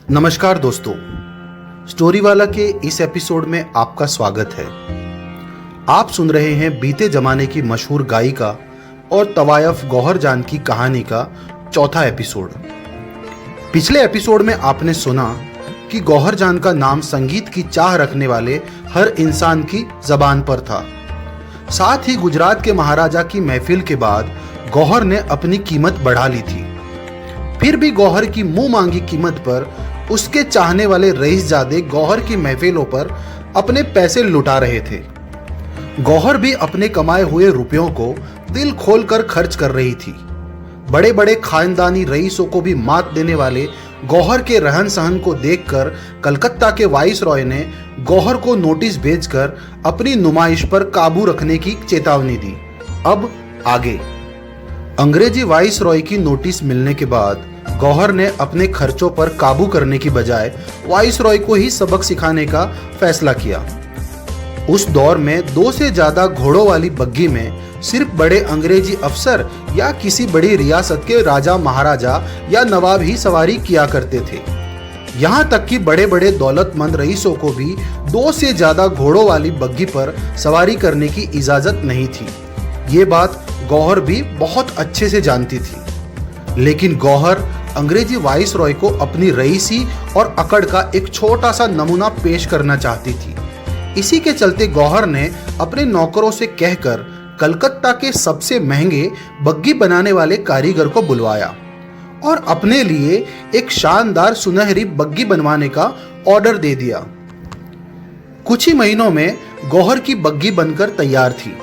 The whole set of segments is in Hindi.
नमस्कार दोस्तों, स्टोरी वाला के इस एपिसोड में आपका स्वागत है। आप सुन रहे हैं बीते जमाने की मशहूर गायिका और तवायफ गौहर जान की कहानी का चौथा एपिसोड। पिछले एपिसोड में आपने सुना कि गौहर जान का नाम संगीत की चाह रखने वाले हर इंसान की जबान पर था। साथ ही गुजरात के महाराजा की महफिल के बाद गौहर ने अपनी कीमत बढ़ा ली थी। फिर भी गौहर की मुंह मांगी कीमत पर उसके चाहने वाले रईसजादे गौहर की महफिलों पर अपने पैसे लुटा रहे थे। गौहर भी अपने कमाए हुए रुपयों को दिल खोलकर खर्च कर रही थी। बड़े बड़े खानदानी रईसों को भी मात देने वाले गौहर के रहन सहन को देखकर कलकत्ता के वाइसरॉय ने गौहर को नोटिस भेजकर अपनी नुमाइश पर काबू रखने की चेतावनी दी। अब आगे। अंग्रेजी वाइसरॉय की नोटिस मिलने के बाद गौहर ने अपने खर्चों पर काबू करने की बजाय वाइसरॉय को ही सबक सिखाने का फैसला किया। उस दौर में 2 से ज्यादा घोड़ों वाली बग्गी में सिर्फ बड़े अंग्रेजी अफसर या किसी बड़ी रियासत के राजा महाराजा या नवाब ही सवारी किया करते थे। यहाँ तक कि बड़े बड़े दौलतमंद रईसों को भी 2 से ज्यादा घोड़ों वाली बग्गी पर सवारी करने की इजाजत नहीं थी। ये बात गौहर भी बहुत अच्छे से जानती थी। लेकिन गौहर अंग्रेजी वाइसरॉय को अपनी रईसी और अकड़ का एक छोटा सा नमूना पेश करना चाहती थी। इसी के चलते गौहर ने अपने नौकरों से कहकर कलकत्ता के सबसे महंगे बग्गी बनाने वाले कारीगर को बुलवाया और अपने लिए एक शानदार सुनहरी बग्गी बनवाने का ऑर्डर दे दिया। कुछ ही महीनों में गौहर की बग्गी बनकर तैयार थी।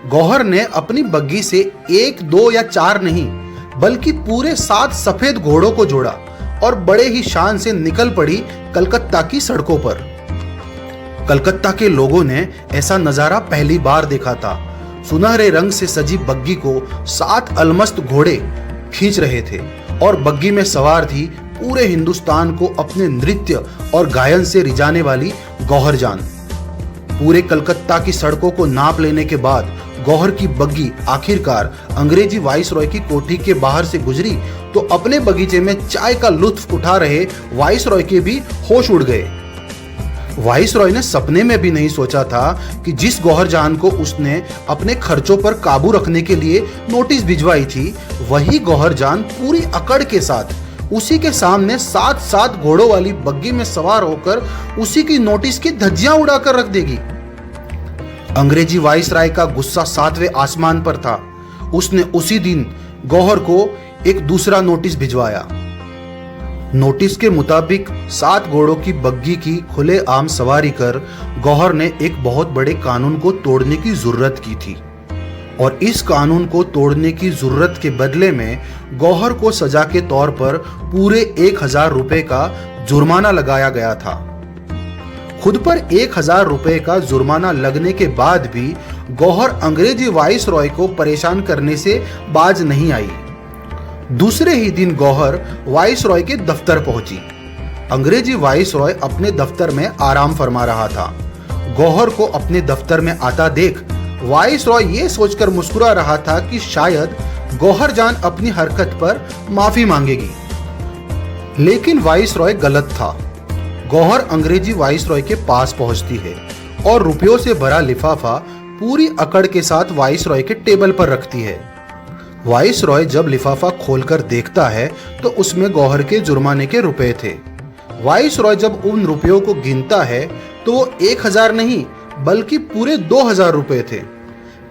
गौहर ने अपनी बग्गी से 1, 2 या 4 नहीं बल्कि पूरे 7 सफेद घोड़ों को जोड़ा और बड़े ही शान से निकल पड़ी कलकत्ता की सड़कों पर। कलकत्ता के लोगों ने ऐसा नजारा पहली बार देखा था। सुनहरे रंग से सजी बग्गी को 7 अलमस्त घोड़े खींच रहे थे और बग्गी में सवार थी पूरे हिंदुस्तान को अपने नृत्य और गायन से रिझाने वाली गौहर जान। पूरे कलकत्ता की सड़कों को नाप लेने के बाद गौहर की बग्गी आखिरकार अंग्रेजी वाइसरॉय की कोठी के बाहर से गुजरी तो अपने बगीचे में चाय का लुत्फ उठा रहे वाइसरॉय के भी होश उड़ गए। वाइसरॉय ने सपने में भी नहीं सोचा था कि जिस गौहर जान को उसने अपने खर्चों पर काबू रखने के लिए नोटिस भिजवाई थी, वही गौहर जान पूरी अकड़ के साथ उसी के सामने 7 घोड़ों वाली बग्गी में सवार होकर उसी की नोटिस की धज्जियां उड़ाकर रख देगी। अंग्रेजी वाइसराय का गुस्सा 7वें आसमान पर था। उसने उसी दिन गौहर को एक दूसरा नोटिस भिजवाया। नोटिस के मुताबिक 7 घोड़ों की बग्गी की खुलेआम सवारी कर गौहर ने एक बहुत बड़े कानून को तोड़ने की जरूरत की थी और इस कानून को तोड़ने की जरूरत के बदले में गौहर को सजा के तौर पर पूरे 1000 रुपए का जुर्माना लगाया गया था। खुद पर 1000 रुपए का जुर्माना लगने के बाद भी गौहर अंग्रेजी वाइसरॉय को परेशान करने से बाज नहीं आई। दूसरे ही दिन गौहर वाइसरॉय के दफ्तर पहुंची। अंग्रेजी वाइसरॉय अपने दफ्तर में आराम फरमा रहा था। गौहर को अपने दफ्तर में आता देख वाइसरॉय ये सोचकर मुस्कुरा रहा था कि शायद गौहर जान अपनी हरकत पर माफी मांगेगी। लेकिन वाइसरॉय गलत था। गौहर अंग्रेजी वाइसरॉय के पास पहुंचती है और रुपयों से भरा लिफाफा पूरी अकड़ के साथ वाइसरॉय के टेबल पर रखती है। वाइसरॉय जब लिफाफा खोलकर देखता है तो उसमें गौहर के जुर्माने के रुपए थे। वाइसरॉय जब उन रुपयों को गिनता है तो वो 1000 नहीं बल्कि पूरे 2000 रुपए थे।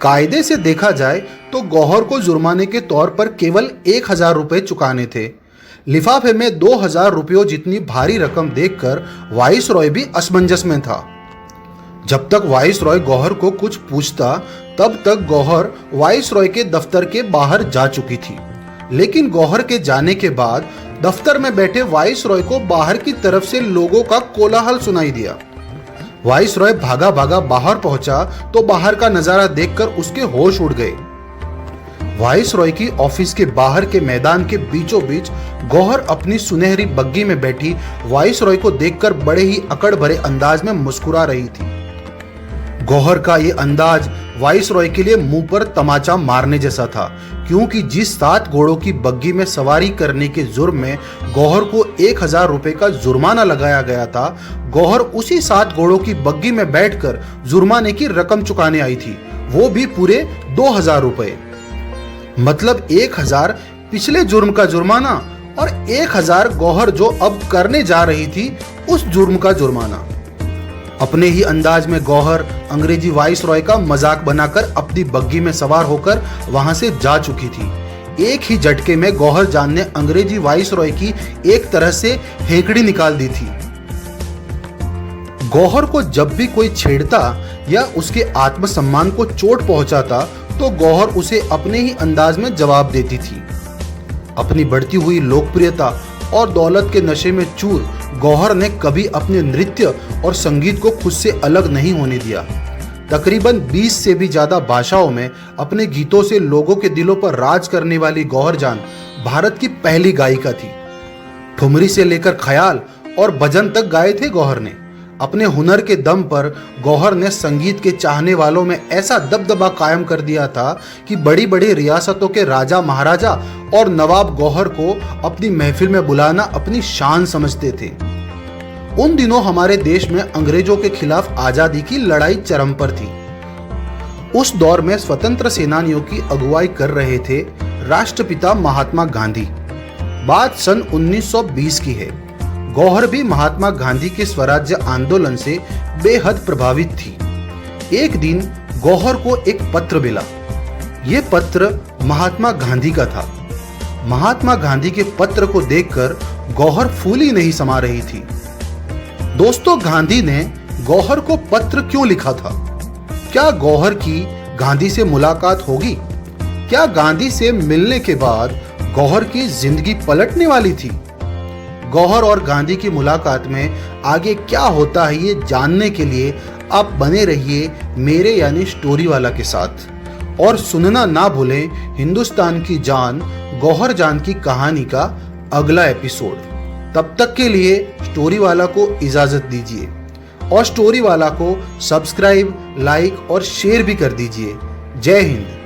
कायदे से देखा जाए तो गौहर को जुर्माने के तौर पर केवल 1000 रुपए चुकाने थे। लिफाफे में 2000 रुपयों जितनी भारी रकम देखकर वाइसरॉय भी असमंजस में था। जब तक वाइसरॉय गौहर को कुछ पूछता तब तक गौहर वाइसरॉय के दफ्तर के बाहर जा चुकी थी। लेकिन गौहर के जाने के बाद दफ्तर में बैठे वाइसरॉय को बाहर की तरफ से लोगों का कोलाहल सुनाई दिया। वाइसरॉय भागा भागा बाहर पहुंचा तो बाहर का नजारा देखकर उसके होश उड़ गए। वाइसरॉय की ऑफिस के बाहर के मैदान के बीचों बीच गौहर अपनी सुनहरी बग्गी में बैठी वाइसरॉय को देखकर बड़े ही अकड़ भरे अंदाज में मुस्कुरा रही थी। गौहर का ये अंदाज वाइसरॉय के लिए मुंह पर तमाचा मारने जैसा था, क्योंकि जिस 7 घोड़ों की बग्गी में सवारी करने के जुर्म में गौहर को 1000 रुपए का जुर्माना लगाया गया था, गौहर उसी 7 घोड़ों की बग्गी में बैठकर जुर्माने की रकम चुकाने आई थी, वो भी पूरे 2000 रुपए। मतलब 1000 पिछले जुर्म का जुर्माना और 1000 गौहर जो अब करने जा रही थी उस जुर्म का जुर्माना। अपने ही अंदाज में गौहर अंग्रेजी वाइसरॉय का मजाक बनाकर अपनी बग्गी में सवार होकर वहां से जा चुकी थी। एक ही झटके में गौहर जान ने अंग्रेजी वाइसरॉय की एक तरह से हेकड़ी निकाल दी थी। गौहर को जब भी कोई छेड़ता या उसके आत्मसम्मान को चोट पहुंचाता तो गौहर उसे अपने ही अंदाज में जवाब देती थी। अपनी बढ़ती हुई लोकप्रियता और दौलत के नशे में चूर गौहर ने कभी अपने नृत्य और संगीत को खुद से अलग नहीं होने दिया। तकरीबन 20 से भी ज्यादा भाषाओं में अपने गीतों से लोगों के दिलों पर राज करने वाली गौहर जान भारत की पहली गायिका थी। ठुमरी से लेकर ख्याल और भजन तक गाए थे गौहर ने। अपने हुनर के दम पर गौहर ने संगीत के चाहने वालों में ऐसा दबदबा कायम कर दिया था कि बड़ी बड़ी रियासतों के राजा महाराजा और नवाब गौहर को अपनी महफिल में बुलाना अपनी शान समझते थे। उन दिनों हमारे देश में अंग्रेजों के खिलाफ आजादी की लड़ाई चरम पर थी। उस दौर में स्वतंत्र सेनानियों की अगुवाई कर रहे थे राष्ट्रपिता महात्मा गांधी। बात सन 1920 की है। गौहर भी महात्मा गांधी के स्वराज्य आंदोलन से बेहद प्रभावित थी। एक दिन गौहर को एक पत्र मिला। ये पत्र महात्मा गांधी का था। महात्मा गांधी के पत्र को देखकर गौहर फूली नहीं समा रही थी। दोस्तों, गांधी ने गौहर को पत्र क्यों लिखा था? क्या गौहर की गांधी से मुलाकात होगी? क्या गांधी से मिलने के बाद गौहर की जिंदगी पलटने वाली थी? गौहर और गांधी की मुलाकात में आगे क्या होता है ये जानने के लिए आप बने रहिए मेरे यानी स्टोरी वाला के साथ और सुनना ना भूलें हिंदुस्तान की जान गौहर जान की कहानी का अगला एपिसोड। तब तक के लिए स्टोरी वाला को इजाजत दीजिए और स्टोरी वाला को सब्सक्राइब, लाइक और शेयर भी कर दीजिए। जय हिंद।